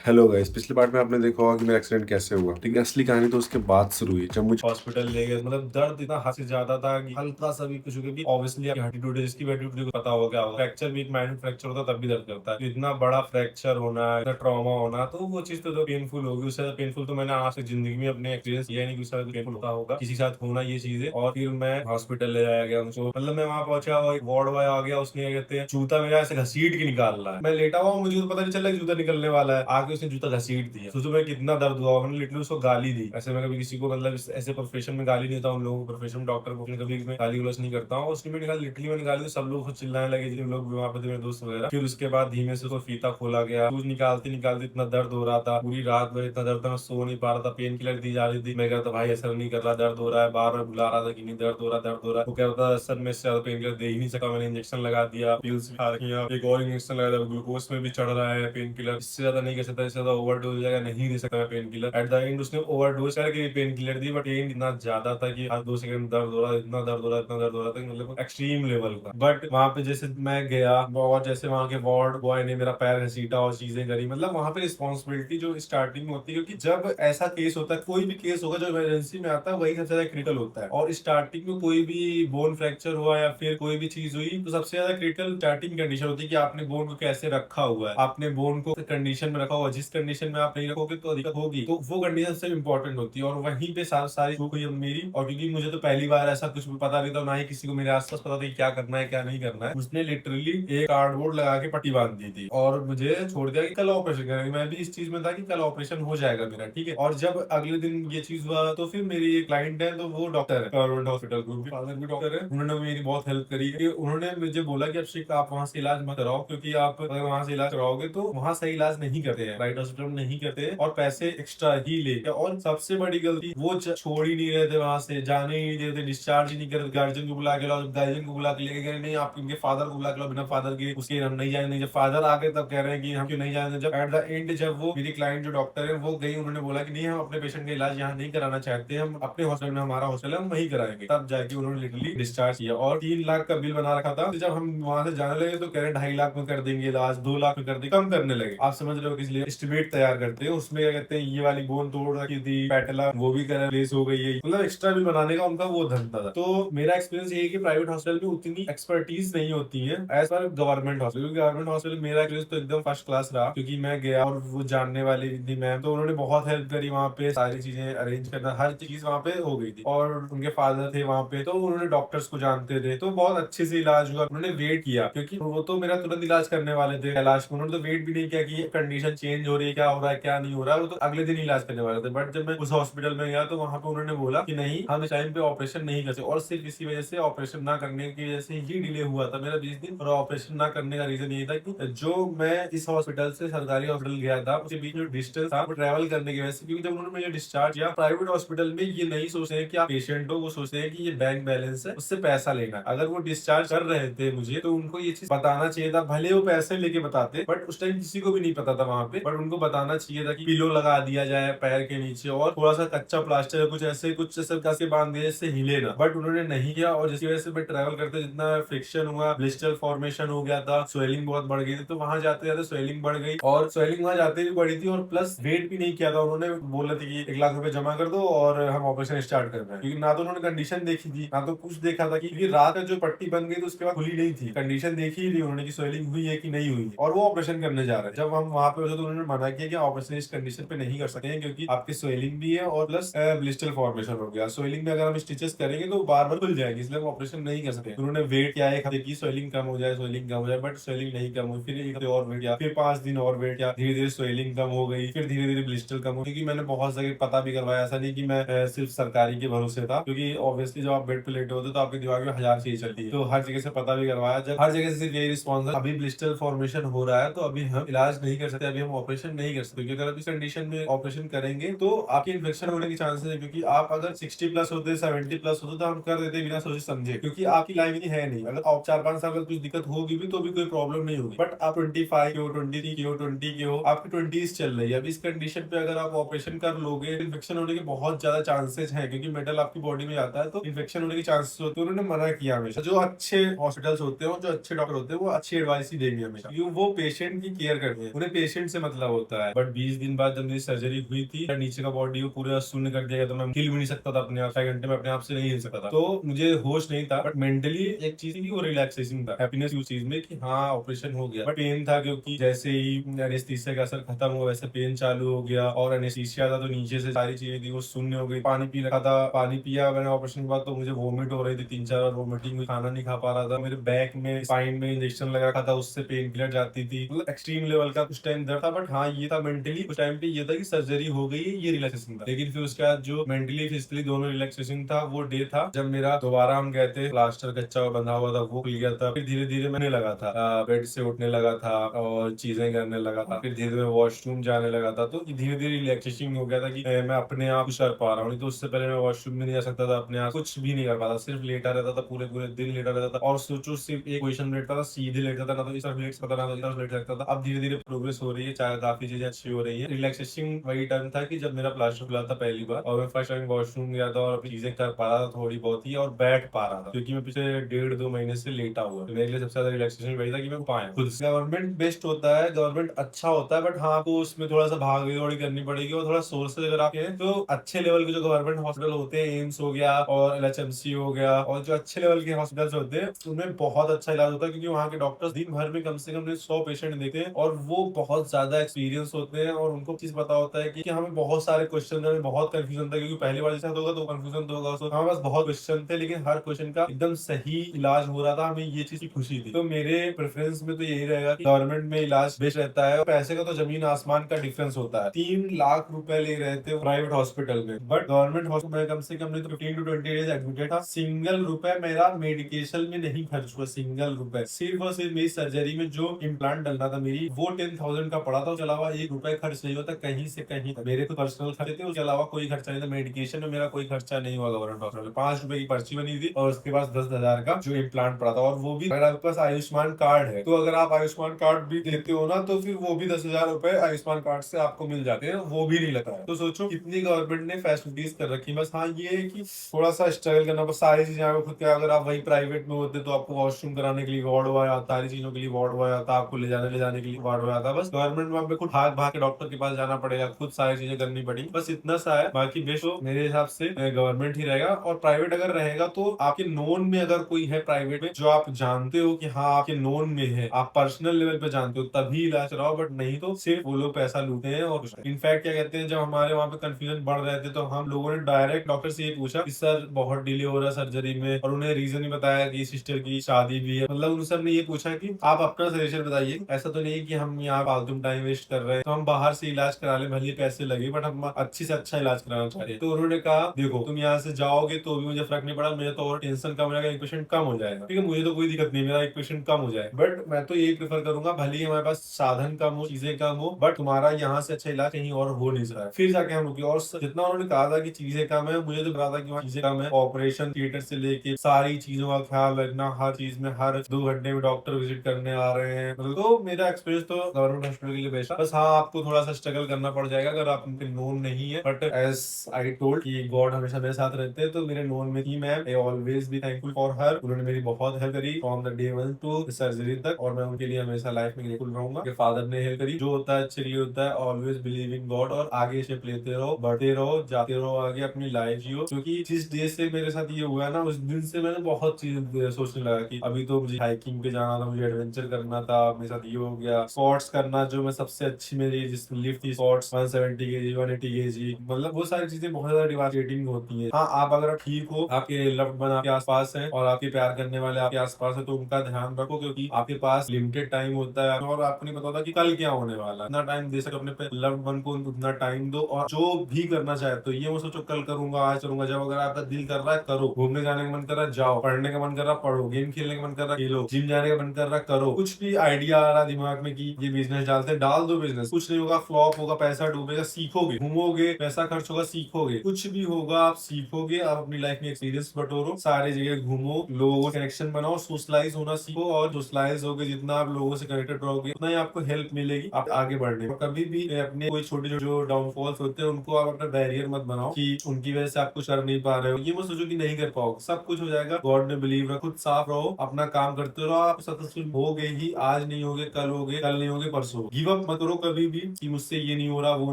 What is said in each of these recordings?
Hello guys, पिछले part में आपने देखा होगा कि मेरा एक्सीडेंट कैसे हुआ। ठीक है, असली कहानी तो उसके बाद शुरू हुई जब मुझे हॉस्पिटल ले गए। मतलब दर्द इतना हद से ज्यादा था कि हल्का सा भी कुछ हो गया भी ऑब्वियसली हड्डी टूटे, जिसकी भी हड्डी टूटे को पता होगा क्या होगा। फ्रैक्चर भी एक माइनर फ्रैक्चर होता है तब भी दर्द करता है। तो इतना बड़ा फ्रैक्चर होना, इतना ट्रॉमा होना, तो वो चीज तो पेनफुल होगी। उससे ज्यादा पेनफुल तो मैंने आज तक जिंदगी में अपने एक्सपीरियंस किया नहीं कि उससे ज्यादा पेनफुल होता होगा किसी के साथ होना ये चीजें। और फिर मैं हॉस्पिटल ले जाया गया मुझको। मतलब मैं वहां पहुंचा और एक वार्ड बॉय आ गया, उसने क्या कहते हैं जूता मेरा ऐसे घसीट के निकाल रहा है। मैं लेटा हुआ हूं, मुझे तो पता नहीं चला कि जूता निकलने वाला है, आके उसने जूता घसीट दिया। सोचो मैं कितना दर्द हुआ। मैंने लिटरली उसको गाली दी। ऐसे मैं कभी किसी को मतलब ऐसे प्रोफेशन में गाली नहीं देता हूं। उन लोगों को प्रोफेशन डॉक्टर को कभी मैं गाली गलौज नहीं करता हूँ। उसने मैंने लिटरली मैंने गाली दी। सब लोग चिल्लाने लगे, जिन लोग वहां पे थे मेरे दोस्त वगैरह। फिर उसके बाद धीमे से उसको फीता खोला गया। सूज निकालते निकालते इतना दर्द हो रहा था, पूरी रात भर इतना दर्द था, मैं सो नहीं पा रहा था। पेन किलर दी जा रही थी। मैं कहता भाई असर नहीं कर रहा, दर्द हो रहा है। बार बार बुला रहा था कि नहीं दर्द हो रहा, दर्द हो रहा है। वो कह रहा था सर मैं इससे ज्यादा पेन किलर दे ही नहीं सकता। मैंने इंजेक्शन लगा दिया, पिल्स भी खा रखी हैं, एक और इंजेक्शन लगा दिया, ग्लूकोज में भी चढ़ रहा है पेन किलर। इससे ज्यादा नहीं कर सकता, इससे ज्यादा ओवरडोज हो जाएगा, नहीं दे सकता मैं painkiller. At the end उसने ओवरडोज करके पेन किलर दी, बट पेन इतना ज्यादा था कि हर 2 सेकंड दर्द हो रहा, इतना दर्द हो रहा, इतना दर्द हो रहा था, मतलब एक्सट्रीम लेवल का। बट वहां पे जैसे मैं गया और जैसे वहां के वार्ड बॉय ने मेरा पैर घसीटा और चीजें करी, मतलब वहां पे रिस्पॉन्सिबिलिटी जो स्टार्टिंग में होती है, क्योंकि जब ऐसा केस होता है, कोई भी केस होगा जो इमरजेंसी में आता है वही सबसे ज्यादा क्रिटिकल होता है। और स्टार्टिंग में कोई भी बोन फ्रैक्चर हुआ या फिर कोई भी चीज हुई तो सबसे ज्यादा क्रिटिकल स्टार्टिंग कंडीशन होती है कि आपने बोन को कैसे रखा हुआ है, आपने बोन को कंडीशन में रखा हुआ। जिस कंडीशन में आप नहीं रखोगे तो दिक्कत होगी, तो वो कंडीशन सबसे इंपॉर्टेंट होती है। और वहीं पे सारी चूक हुई अब मेरी। और क्योंकि मुझे तो पहली बार ऐसा कुछ भी पता नहीं था, ना ही किसी को मेरे आसपास पता था कि क्या करना है क्या नहीं करना है, उसने लिटरली एक कार्डबोर्ड लगा के पट्टी बांध दी थी और मुझे छोड़ दिया कि कल ऑपरेशन करेंगे। मैं भी इस चीज में था कि कल ऑपरेशन हो जाएगा मेरा, ठीक है। और जब अगले दिन ये चीज हुआ तो फिर मेरी एक क्लाइंट है, तो वो डॉक्टर है गवर्नमेंट हॉस्पिटल, उनके फादर भी डॉक्टर है। उन्होंने मेरी बहुत हेल्प करी कि उन्होंने मुझे बोला कि अभिषेक आप वहां से इलाज मत कराओ, क्योंकि आप अगर वहां से इलाज कराओगे तो वहां सही इलाज नहीं करते हैं, प्राइवेट हॉस्पिटल में नहीं करते हैं, और पैसे एक्स्ट्रा ही लेते हैं। और सबसे बड़ी गलती वो छोड़ ही नहीं रहे थे, वहां से जाने ही नहीं देते, डिस्चार्ज ही नहीं करते। गार्जियन को बुला के लाओ, गार्जियन को बुला के लेके गए, नहीं आप इनके फादर को बुला के लाओ, बिना फादर के उसके हम नहीं जाने। जब फादर आ गए तब कह रहे हैं कि हम क्यों नहीं जाने। जब एट द एंड जब वो मेरी क्लाइंट जो डॉक्टर है वो गई, उन्होंने बोला कि नहीं हम अपने पेशेंट का इलाज यहाँ नहीं कराना चाहते, हम अपने हॉस्पिटल में, हमारा हॉस्पिटल है हम वहीं कराएंगे। तब जाके उन्होंने लिटरली डिस्चार्ज किया। और 3 लाख का बिल बना रखा था, तो जब हम वहां से जाने लगे तो कह रहे 2.5 लाख में कर देंगे इलाज, 2 लाख में कर देंगे, कम करने लगे। आप समझ रहे हो किस लिए एस्टिमेट तैयार करते हैं। उसमें क्या कहते हैं ये वाली बोन तोड़ रखी थी, पैटेला वो भी कर प्लेस हो गई है, मतलब एक्स्ट्रा बिल बनाने का उनका वो धंधा था। तो मेरा एक्सपीरियंस ये है कि प्राइवेट हॉस्पिटल में उतनी एक्सपर्टीज नहीं होती है as per government hospital. Government hospital मेरा एक्सपीरियंस तो एकदम फर्स्ट क्लास रहा, क्योंकि मैं गया और वो जानने वाली थी मैम, तो उन्होंने बहुत हेल्प करी। वहाँ पे सारी चीजें अरेंज करना, हर चीज वहाँ पे हो गई थी। और उनके फादर थे वहाँ पे, तो उन्होंने डॉक्टर्स को जानते थे, तो बहुत अच्छे से इलाज हुआ। उन्होंने वेट किया, क्योंकि वो तो मेरा तुरंत इलाज करने वाले थे कैलाश को। उन्होंने तो वेट भी नहीं किया कि कंडीशन चेंज हो रही है, क्या हो रहा है क्या नहीं हो रहा है, वो तो अगले दिन इलाज करने वाले थे। बट जब मैं उस हॉस्पिटल में गया तो वहां पे उन्होंने बोला कि नहीं हम इस टाइम पे ऑपरेशन नहीं कर सकते। और सिर्फ इसी वजह से, ऑपरेशन ना करने की वजह से ही डिले हुआ था मेरा 20 दिन। और ऑपरेशन ना करने का रीजन ये था कि जो मैं इस हॉस्पिटल से सरकारी हॉस्पिटल गया था उसके बीच में डिस्टेंस था, वो ट्रैवल करने की वजह से। क्योंकि जब उन्होंने मुझे डिस्चार्ज किया, प्राइवेट हॉस्पिटल में ये नहीं सोचते हैं कि आप पेशेंट हो, वो सोचते हैं कि ये बैंक बैलेंस है उससे पैसा लेना है। अगर वो डिस्चार्ज कर रहे थे मुझे तो उनको ये चीज बताना चाहिए था, भले वो पैसे लेके बताते, बट उस टाइम किसी को भी नहीं पता था वहां पे। बट उनको बताना चाहिए था कि पिलो लगा दिया जाए पैर के नीचे और थोड़ा सा कच्चा प्लास्टर कुछ ऐसे कैसे बांध दिया जिससे हिले ना, बट उन्होंने नहीं किया। और जिसकी वजह से मैं ट्रैवल करते जितना फ्रिक्शन हुआ, ब्लिस्टर फॉर्मेशन हो गया था, स्वेलिंग बहुत बढ़ गई थी। तो वहां जाते जाते स्वेलिंग बढ़ गई, और स्वेलिंग वहां जाते भी बढ़ी थी, और प्लस वेट भी नहीं किया था उन्होंने। बोला था कि 1 लाख रुपए जमा कर दो और हम ऑपरेशन स्टार्ट कर रहे हैं। क्योंकि ना तो उन्होंने कंडीशन देखी थी, ना तो कुछ देखा था। कि रात में जो पट्टी बन गई तो उसके बाद खुली नहीं थी, कंडीशन देखी ही नहीं उन्होंने कि स्वेलिंग हुई है कि नहीं हुई है, और वो ऑपरेशन करने जा रहे हैं। जब हम वहां पे होते तो उन्होंने मना किया कि ऑपरेशन इस कंडीशन पे नहीं कर सकते हैं, क्योंकि आपकी स्वेलिंग भी है और प्लस ब्लिस्टर फॉर्मेशन हो गया। स्वेलिंग में अगर हम स्टिचेस करेंगे तो बार बार खुल जाएगी, इसलिए हम ऑपरेशन नहीं कर सकते। उन्होंने वेट किया एक हफ्ते की, स्वेलिंग कम हो जाए, स्वेलिंग कम हो जाए, बट स्वेलिंग नहीं कम हुई। फिर एक हफ्ते और वेट किया, फिर 5 दिन और वेट किया, धीरे धीरे स्वेलिंग कम हो गई, फिर धीरे धीरे ब्लिस्टर कम हो। क्योंकि मैंने बहुत जगह पता भी करवाया, ऐसा नहीं कि मैं सिर्फ सरकारी के भरोसे था, क्योंकि ऑब्वियसली जब आप बेड पे लेटे होते तो आपके दिमाग में हजार चीज चलती है। तो हर जगह से पता भी करवाया, जब हर जगह से सिर्फ यही रिस्पॉन्स है अभी ब्लिस्टर फॉर्मेशन हो रहा है तो अभी हम इलाज नहीं कर सकते, अभी हम ऑपरेशन नहीं कर सकते। क्योंकि अगर इस कंडीशन में ऑपरेशन करेंगे तो आपकी इन्फेक्शन होने के चांसेस है। क्योंकि आप अगर 60+ होते, 70+ होते तो हम कर देते बिना सोचे समझे, क्योंकि आपकी लाइफ ही है नहीं। अगर आप 4-5 साल का कुछ दिक्कत होगी भी तो भी कोई प्रॉब्लम नहीं होगी। बट आप 25 के हो, 23 के हो, 20 के हो, आपकी 20s चल रही है, अब इस कंडीशन पे अगर आप ऑपरेशन कर लोगे, इन्फेक्शन होने के बहुत ज्यादा चांसेस है, क्योंकि मेटल आपकी बॉडी में जाता है तो इन्फेक्शन होने के चांसेस होते हैं। उन्होंने मना किया हमेशा। जो अच्छे हॉस्पिटल्स होते हैं, जो अच्छे डॉक्टर होते हैं, वो अच्छी एडवाइस ही देंगे हमेशा, क्योंकि वो पेशेंट की केयर करते हैं, उन्हें पेशेंट से मतलब होता है। बट 20 दिन बाद जब मेरी सर्जरी हुई थी, नीचे का बॉडी को पूरा शून्य कर दिया गया, तो मैं हिल भी नहीं सकता था अपने आप, 6 घंटे में अपने आप से नहीं हिल सकता था। तो मुझे होश नहीं था, बट मेंटली एक चीज थी, वो रिलैक्सेशन था, हैप्पीनेस उस चीज में कि हाँ ऑपरेशन हो गया। बट पेन था, क्योंकि जैसे ही एनेस्थीसिया का असर खत्म हुआ वैसे पेन चालू हो गया, और एनेस्थीसिया था तो नीचे से सारी चीजें थी वो शून्य हो गई। पानी पी रखा था, पानी पिया मैंने ऑपरेशन के बाद, तो मुझे वोमिट हो रही थी, 3-4 बार वोमिटिंग हुई, खाना नहीं खा पा रहा था। मेरे बैक में, स्पाइन में इंजेक्शन लगा रखा था, उससे पेन किलर जाती थी, मतलब एक्सट्रीम लेवल का उस टाइम दर्द था। बट हाँ ये था मेंटली उस टाइम पे ये था कि सर्जरी हो गई है, ये रिलैक्सेशन था। लेकिन फिर उसके बाद जो मेंटली फिजिकली दोनों रिलैक्सेशन था, वो डे था जब मेरा दोबारा हम गए थे, प्लास्टर कच्चा हुआ बंधा हुआ था वो खुल गया था। फिर धीरे धीरे मैंने लगा था, बेड से उठने लगा था और चीजें करने लगा था। फिर धीरे धीरे वॉशरूम जाने लगा था, तो धीरे धीरे रिलैक्सेशन हो गया था कि मैं अपने आप कुछ कर पा रहा हूँ। नहीं तो उससे पहले मैं वॉशरूम भी नहीं जा सकता था, अपने आप कुछ भी नहीं कर पाता, सिर्फ लेटा रहता था, पूरे पूरे दिन लेटा रहता था। और सोचो सिर्फ एक पोजीशन में लेटता था, सीधे लेटता था, ना तो इस तरफ लेट सकता था, ना तो इस तरफ लेट सकता था। अब धीरे धीरे प्रोग्रेस हो रही है, चाहे काफी चीजें अच्छी हो रही है। रिलैक्सेशन वही टाइम था कि जब मेरा प्लास्टर खुला था पहली बार, और मैं फर्स्ट टाइम वॉशरूम गया था और अपनी चीजें कर पा रहा था थोड़ी बहुत ही, और बैठ पा रहा था, क्योंकि मैं पिछले 1.5-2 महीने से लेटा हुआ। तो मेरे लिए सबसे ज्यादा रिलैक्सेशन वही था कि मैं पाया खुद से। गवर्नमेंट बेस्ट होता है, गवर्नमेंट अच्छा होता है, बट हाँ आपको उसमें थोड़ा सा भाग दौड़ी करनी पड़ेगी, और थोड़ा सोर्सेज अगर आपके हैं तो अच्छे लेवल के जो गवर्नमेंट हॉस्पिटल होते हैं, एम्स हो गया और एलएचएमसी हो गया, और जो अच्छे लेवल के हॉस्पिटल्स होते हैं उनमें बहुत अच्छा इलाज होता है, क्योंकि वहाँ के डॉक्टर्स दिन भर में कम से कम 100 पेशेंट देखते हैं, और वो बहुत ज्यादा एक्सपीरियंस होते हैं, और उनको चीज पता होता है कि हमें बहुत सारे क्वेश्चन, हमें बहुत कंफ्यूजन था, क्योंकि पहली बार जैसा होगा तो कंफ्यूजन तो होगा। हमारे पास बहुत क्वेश्चन थे, लेकिन हर क्वेश्चन का एकदम सही इलाज हो रहा था, हमें ये चीज की खुशी थी। तो मेरे प्रेफरेंस में तो यही रहेगा कि गवर्नमेंट में इलाज बेस्ट रहता है, और पैसे का तो जमीन आसमान का डिफरेंस होता है। 3 लाख रुपए ले रहे थे प्राइवेट हॉस्पिटल में, बट गवर्नमेंट हॉस्पिटल में कम से कम नहीं तो 15 to 20 डेज एडमिटेड था। सिंगल रुपए मेरा मेडिकेशन में नहीं खर्च हुआ, सिंगल रुपए। सिर्फ और सिर्फ मेरी सर्जरी में जो इम्प्लांट डलना था मेरी, वो 10,000 का पड़ा था, उसके अलावा 1 रुपए खर्च नहीं होता कहीं से कहीं। मेरे तो पर्सनल खर्चे थे, उसके अलावा कोई खर्चा नहीं था। मेडिकेशन में मेरा कोई खर्चा नहीं हुआ गवर्नमेंट हॉस्पिटल में। 5 रुपए की पर्ची बनी थी, और उसके पास 10,000 का जो इम्प्लांट पड़ा था, और वो भी अगर आपके पास आयुष्मान कार्ड है, तो अगर आप आयुष्मान कार्ड भी देते हो ना, तो फिर वो भी 10,000 रुपए आयुष्मान कार्ड से आपको मिल जाते हैं, वो भी नहीं लगता है। तो सोचो कितनी गवर्नमेंट ने फैसिलिटीज कर रखी। बस हाँ ये है कि थोड़ा सा स्ट्रगल करना, बस सारी चीजें आपको खुद के। अगर आप वही प्राइवेट में होते तो आपको वॉशरूम कराने के लिए वार्ड बॉय आता, सारी चीजों के लिए वार्ड बॉय आता, आपको ले जाने के लिए वार्ड बॉय आता। बस गवर्नमेंट में आपको खुद भाग भाग के डॉक्टर के पास जाना पड़ेगा, खुद सारी चीजें करनी पड़ी, बस इतना सा है। बाकी बेस्ट तो मेरे हिसाब से गवर्नमेंट ही रहेगा। और प्राइवेट अगर रहेगा तो आपके नोन में अगर कोई है प्राइवेट में जो आप जानते हो कि हाँ आपके नोन में है, आप पर्सनल लेवल पे जानते हो, तभी इलाज कराओ। बट नहीं तो सिर्फ वो लोग पैसा लूटते हैं। और इनफैक्ट क्या कहते हैं, जब हमारे वहाँ पे कंफ्यूजन बढ़ रहे थे, तो हम लोगों ने डायरेक्ट डॉक्टर से ये पूछा कि सर बहुत डिले हो रहा है सर्जरी में, और उन्हें रीजन ही बताया कि सिस्टर की शादी भी है। मतलब उन सब ने ये पूछा कि आप अपना सजेशन बताइए, ऐसा तो नहीं कि हम यहाँ फालतू टाइम वेस्ट कर रहे हैं, तो हम बाहर से इलाज करा ले, भले पैसे लगे, बट हम अच्छी से अच्छा इलाज कराना चाह रहे हैं। तो उन्होंने कहा देखो तुम यहाँ से जाओगे तो भी मुझे फर्क नहीं पड़ा, मेरे तो और टेंशन कम रहेगा, 1 पेशेंट कम हो जाएगा, ठीक है, मुझे तो कोई दिक्कत नहीं, मेरा 1 पेशेंट कम हो जाए। बट मैं तो यही प्रेफर करूंगा, भले ही हमारे पास साधन कम हो, चीजें कम हो, बट तुम्हारा यहाँ से अच्छा इलाज कहीं और हो नहीं सकता है। फिर जाके हम रुके। और जितना उन्होंने कहा था कि चीजें कम है, मुझे तो पता था कि वहाँ चीजें कम है। ऑपरेशन थिएटर से लेके सारी चीजों का ख्याल रखना, हर चीज में हर 2 घंटे में डॉक्टर विजिट करने आ रहे हैं। तो मेरा एक्सपीरियंस तो गवर्नमेंट हॉस्पिटल के लिए बेस्ट है। बस हाँ आपको थोड़ा सा स्ट्रगल करना पड़ जाएगा अगर आप उनके नोन नहीं है, बट एज आई टोल्ड कि गॉड हमेशा मेरे साथ रहते हैं। तो मेरे नोन में थी ma'am, I always be thankful for her. उन्होंने मेरी बहुत हेल्प करी from the day 1 to surgery तक, और मैं उनके लिए हमेशा लाइफ में ग्रेटफुल रहूंगा। मेरे फादर ने हेल्प करी, जो होता है अच्छे लिए होता है। ऑलवेज बिलीव इन गॉड, और आगे स्टेप लेते रहो, बढ़ते रहो, जाते रहो आगे, अपनी लाइफ जियो। क्योंकि जिस डे से मेरे साथ ये हुआ है ना, उस दिन से मैंने बहुत चीज सोचने लगा कि अभी तो मुझे हाइकिंग पे जाना था, मुझे एडवेंचर करना था, मेरे साथ ये हो गया। स्पोर्ट्स करना, जो मैं सबसे अच्छी मेरी जिस लिफ्ट थी स्पोर्ट्स 170 kg 180 kg, मतलब वो सारी चीजें बहुत ज्यादा डिवास्टेटिंग होती है। हाँ आप अगर ठीक हो, आपके लव्ड वन आपके आसपास है, और आपके प्यार करने वाले आपके आसपास है, तो उनका ध्यान रखो, क्योंकि आपके पास लिमिटेड टाइम होता है, और आपको नहीं पता होता कि कल क्या होने वाला है। इतना टाइम दे सको अपने लव्ड वन को, उतना टाइम दो। और जो भी करना चाहते हो, ये मत सोचो कल करूंगा आज करूंगा। जब अगर आपका दिल कर रहा है करो, घूमने जाने का मन कर रहा है जाओ, पढ़ने का मन कर रहा है पढ़ो, गेम खेलने का मन कर रहा है खेलो, जिम जाने का मन कर रहा है करो। कुछ भी आइडिया आ रहा है दिमाग में कि ये बिजनेस डालते हैं, डाल दो बिजनेस। कुछ नहीं होगा, फ्लॉप होगा, पैसा डूबेगा, सीखोगे, घूमोगे, पैसा खर्च होगा, सीखोगे। कुछ भी होगा आप सीखोगे। आप अपनी लाइफ में एक्सपीरियंस बटोरो, सारे जगह घूमो, लोगों से कनेक्शन बनाओ, सोशलाइज होना सीखो, और सोशलाइज होगे जितना आप लोगों से कनेक्टेड रहोगे, उतना ही आपको हेल्प मिलेगी आप आगे बढ़ने में। कभी भी अपने कोई छोटे छोटे जो डाउनफॉल्स होते हैं उनको आप अपना बैरियर मत बनाओ कि उनकी वजह से आप कुछ कर नहीं पा रहे हो। ये मत सोचो कि नहीं कर पाओगे, सब कुछ हो जाएगा, गॉड में बिलीव रखो, खुद साफ रहो, अपना काम करते रहो, आप सक्सेसफुल हो गए ही। आज नहीं होगे कल होगे, कल नहीं होगे परसों। गिव अप अप मत करो कभी भी कि मुझसे ये नहीं हो रहा, वो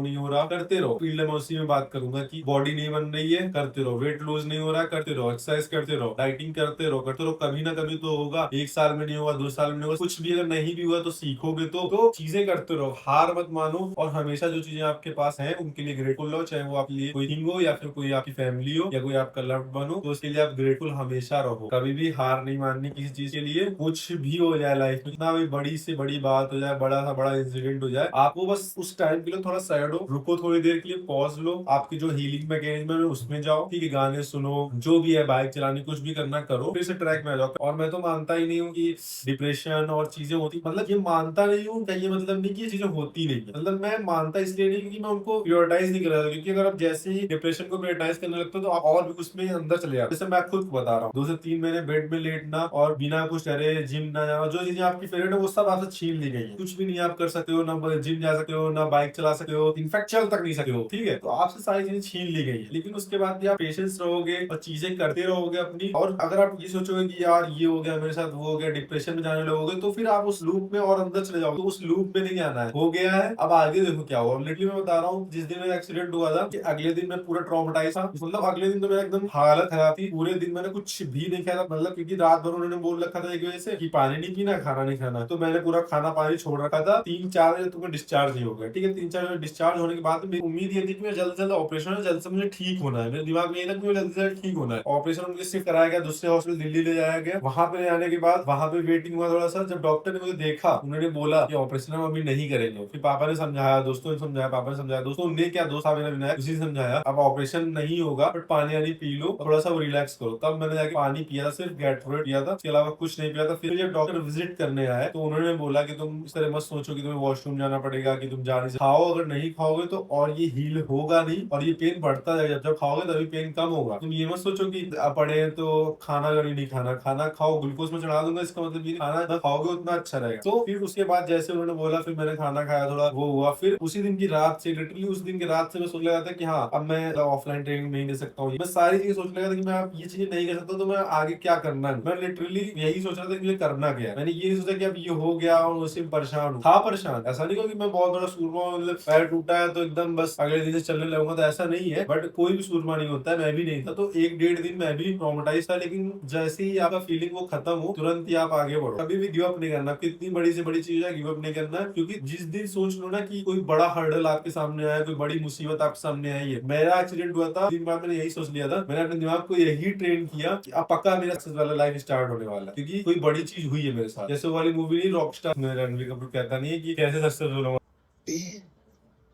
नहीं हो रहा। करते रहो। फील्ड में उसी में बात करूंगा कि बॉडी नहीं बन रही है, करते रहो। वेट लूज नहीं हो रहा, करते रहो। एक्सरसाइज करते रहो, डाइटिंग करते रहो, करते रहो। कभी ना कभी तो होगा। 1 साल में नहीं होगा, 2 साल में नहीं होगा, कुछ भी अगर नहीं भी हुआ तो सीखोगे। तो चीजें करते रहो, हार मत मानो, और हमेशा जो चीजें आपके पास है उनके लिए ग्रेटफुल रहो। चाहे वो आपके लिए कोई थिंग हो, या फिर कोई आपकी फैमिली हो, या कोई आपका लव्ड वन हो, तो उसके लिए आप ग्रेटफुल हमेशा रहो। कभी भी हार नहीं माननी किसी चीज के लिए। कुछ भी हो जाए लाइफ में, कितना भी बड़ी से बड़ी बात हो जाए, बड़ा सा बड़ा इंसिडेंट हो जाए, आपको बस उस टाइम के लिए थोड़ा सैड हो, रुको, थोड़ी देर के लिए पॉज लो, आपकी जो हीलिंग मैकेनिज्म है उसमें जाओ, ठीक है, गाने सुनो, जो भी है, बाइक चलानी, कुछ भी करना करो, फिर से ट्रैक में आ जाओ। और मैं तो मानता ही नहीं हूँ कि डिप्रेशन और चीजें होती, मतलब ये मानता नहीं हूँ, ये मतलब नहीं कि ये चीजें होती नहीं है। मतलब मैं मानता इसलिए नहीं क्योंकि मैं उनको प्रियोरिटाइज नहीं कर रहा था। क्योंकि अगर आप जैसे ही डिप्रेशन को प्रियोरिटाइज करने लगते हो तो आप और भी उसमें अंदर चले जाते हो। जैसे मैं खुद बता रहा हूँ, 2 से 3 महीने बेड में लेटना और बिना कुछ करे जिम ना जाना, जो चीजें आपकी फेवरेट है वो सब आपसे छीन ली गई है। कुछ भी नहीं आप कर सकते हो, ना जिम जा सकते हो, ना बाइक चला सकते हो, इनफैक्ट चल तक नहीं सकते हो, ठीक है। तो आपसे सारी चीजें छीन ली गई है। लेकिन उसके बाद भी आप पेशेंस रहोगे और चीजें करते रहोगे अपनी, और अगर आप ये सोचोगे कि यार ये हो गया मेरे साथ, वो हो गया, डिप्रेशन में जाने लगोगे, तो फिर आप उस लूप में और अंदर चले जाओगे। तो उस लूप में नहीं आना है, हो गया है, अब आगे देखो क्या हुआ। लिटरली मैं बता रहा हूँ, जिस दिन मेरा एक्सीडेंट हुआ था कि अगले दिन मैं पूरा ट्रॉमेटाइज था। मतलब अगले दिन तो मेरा एकदम हालत खराब थी। पूरे दिन मैंने कुछ भी नहीं खाया था, मतलब क्योंकि रात भर उन्होंने बोल रखा था एक वजह से कि पानी नहीं पीना, खाना नहीं खाना। तो मैंने पूरा खाना पानी छोड़ रखा था। 3-4 बजे तो मैं डिस्चार्ज ही हो गया, ठीक है। 3-4 बजे डिस्चार्ज होने के बाद मेरी उम्मीद ये थी कि मैं जल्द से जल्द ऑपरेशन है, जल्द से मुझे ठीक होना है। मेरे दिमाग में ये था कि मुझे जल्द से जल्द ठीक होना है। ऑपरेशन मुझे शिफ्ट कराया गया, दूसरे हॉस्पिटल दिल्ली ले जाया गया। वहां पे ले आने के बाद वहां पे वेटिंग हुआ थोड़ा सा। जब डॉक्टर ने मुझे देखा, उन्होंने बोला कि ऑपरेशन हम अभी नहीं करेंगे। फिर पापा ने समझाया, दोस्तों ने समझाया, पापा ने समझाया, दोस्तों ने क्या, दोस्त मेरा विनायक, उसी ने समझाया अब ऑपरेशन नहीं होगा, बट पानी वानी पी लो, थोड़ा सा रिलैक्स करो। तब मैंने जाके पानी पिया था, सिर्फ गैटोरेट पिया था, इसके अलावा कुछ नहीं पिया था। फिर जब डॉक्टर विजिट करने आए तो उन्होंने बोला कि तुम इस तरह मत सोचो कि तुम्हें वॉशरूम जाना पड़ेगा, कि तुम जा नहीं सकते। खाओ, अगर नहीं खाओगे तो और ये हील होगा नहीं, और ये पेन बढ़ता जाएगा। जब खाओगे तभी पेन कम होगा। तुम ये मत सोचो कि पड़े तो खाना अगर नहीं खाना, खाना खाओ, ग्लूकोज में चढ़ा दूंगा, इसका मतलब ये खाना ना खाओगे उतना अच्छा रहेगा। तो फिर उसके बाद जैसे उन्होंने बोला, फिर मैंने खाना खाया, थोड़ा वो हुआ। फिर उसी दिन की रात से, लिटरली उस दिन की रात से मैं सोच लगा था कि हाँ अब मैं ऑफलाइन ट्रेनिंग नहीं ले सकता हूँ। मैं सारी चीजें सोच लगा था कि मैं अब ये चीजें नहीं कर सकता, तो मैं आगे क्या करना है। मैं लिटरली यही सोच रहा था कि मुझे करना क्या है। मैंने ये नहीं सोचा कि अब ये हो गया और उसी में परेशान हूँ। था परेशान, ऐसा नहीं कि मैं बहुत बड़ा सूरमा हूँ, मतलब पैर टूटा है तो एकदम बस अगले दिन से चलने लगूंगा, तो ऐसा नहीं है। बट कोई भी सूरमा नहीं होता है, मैं भी नहीं था। तो 1-1.5 दिन मैं भी ट्रॉमेटाइज था। लेकिन जैसे ही आपका फीलिंग वो खत्म हो, तुरंत ही आप आगे बढ़ो। कभी भी गिव अप नहीं करना। कितनी बड़ी से बड़ी चीज है, गिव अप नहीं करना। क्योंकि जिस दिन सोच लो ना कि कोई बड़ा हर्डल आपके सामने आया, कोई बड़ी मुसीबत आपके सामने आई है। मेरा एक्सीडेंट हुआ था, दिन बाद मैंने यही सोच लिया था, मैंने अपने दिमाग को यही ट्रेन किया कि अब पक्का मेरा सक्सेस वाला लाइफ स्टार्ट होने वाला है। क्योंकि कोई बड़ी चीज हुई है मेरे साथ। जैसे वो वाली मूवी नहीं, रॉकस्टार में रणबीर कपूर कहता नहीं है कि कैसे सक्सेसफुल होगा।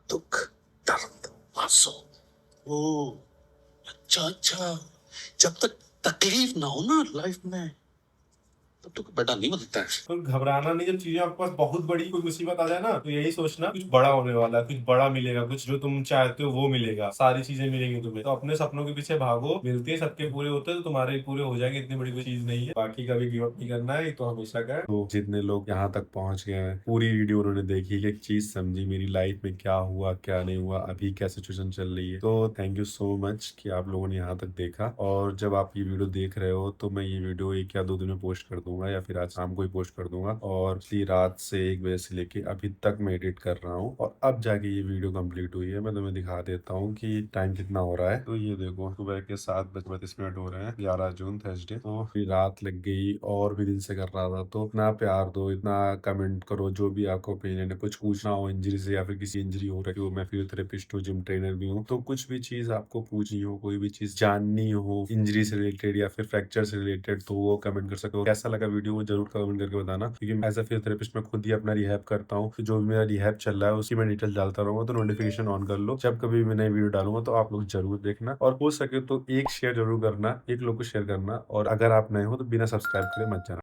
दुख, दर्द, आंसू। ओ, अच्छा अच्छा। जब तक तकलीफ ना हो ना लाइफ में, तब तक बेटा नहीं बनता है। तो घबराना नहीं। जब चीजें आपके पास बहुत बड़ी कोई मुसीबत आ जाए ना, तो यही सोचना कुछ बड़ा होने वाला है, कुछ बड़ा मिलेगा, कुछ जो तुम चाहते हो वो मिलेगा, सारी चीजें मिलेंगी तुम्हें। तो अपने सपनों के पीछे भागो, मिलते हैं, सबके पूरे होते हैं तो तुम्हारे पूरे हो जाएंगे। इतनी बड़ी कोई चीज नहीं है। बाकी कभी गिव अप नहीं करना है, ये तो हमेशा का है। तो जितने लोग यहाँ तक पहुंच गए हैं, पूरी वीडियो उन्होंने देखी, एक चीज समझी मेरी लाइफ में क्या हुआ क्या नहीं हुआ, अभी क्या सिचुएशन चल रही है। तो थैंक यू सो मच कि आप लोगों ने यहाँ तक देखा। और जब आप ये वीडियो देख रहे हो तो मैं ये वीडियो 1 या 2 दिन में पोस्ट कर दूंगा, या फिर आज शाम को ही पोस्ट कर दूंगा। और पिछली रात से 1 बजे से लेके अभी तक मैं एडिट कर रहा हूँ, और अब जाके ये वीडियो कंप्लीट हुई है। मैं तुम्हें दिखा देता हूँ कि टाइम कितना हो रहा है। तो ये देखो, सुबह के 7:32 हो रहे हैं, 11 जून थर्सडे। तो रात लग गई, और भी दिन से कर रहा था। तो इतना प्यार दो, इतना कमेंट करो, जो भी आपको ओपिनियन है, कुछ पूछना हो इंजरी से, या फिर किसी इंजरी हो रही हो, मैं फिजियोथेरेपिस्ट हूँ, जिम ट्रेनर भी हूँ। तो कुछ भी चीज आपको पूछनी हो, कोई भी चीज जाननी हो इंजरी से रिलेटेड या फिर फ्रैक्चर से रिलेटेड, तो वो कमेंट कर सकते हो। कैसा लगा वीडियो वो जरूर कमेंट करके बताना। क्योंकि एज अ फिजियोथेरेपिस्ट मैं खुद ही अपना रिहैब करता हूँ, तो जो भी मेरा रिहैब चल रहा है उसकी मैं डिटेल डालता रहूंगा। तो नोटिफिकेशन ऑन कर लो, जब कभी मैं नई वीडियो डालूंगा तो आप लोग जरूर देखना। और हो सके तो एक शेयर जरूर करना, एक लोग को शेयर करना। और अगर आप नए हो तो बिना सब्सक्राइब करे मत जाना।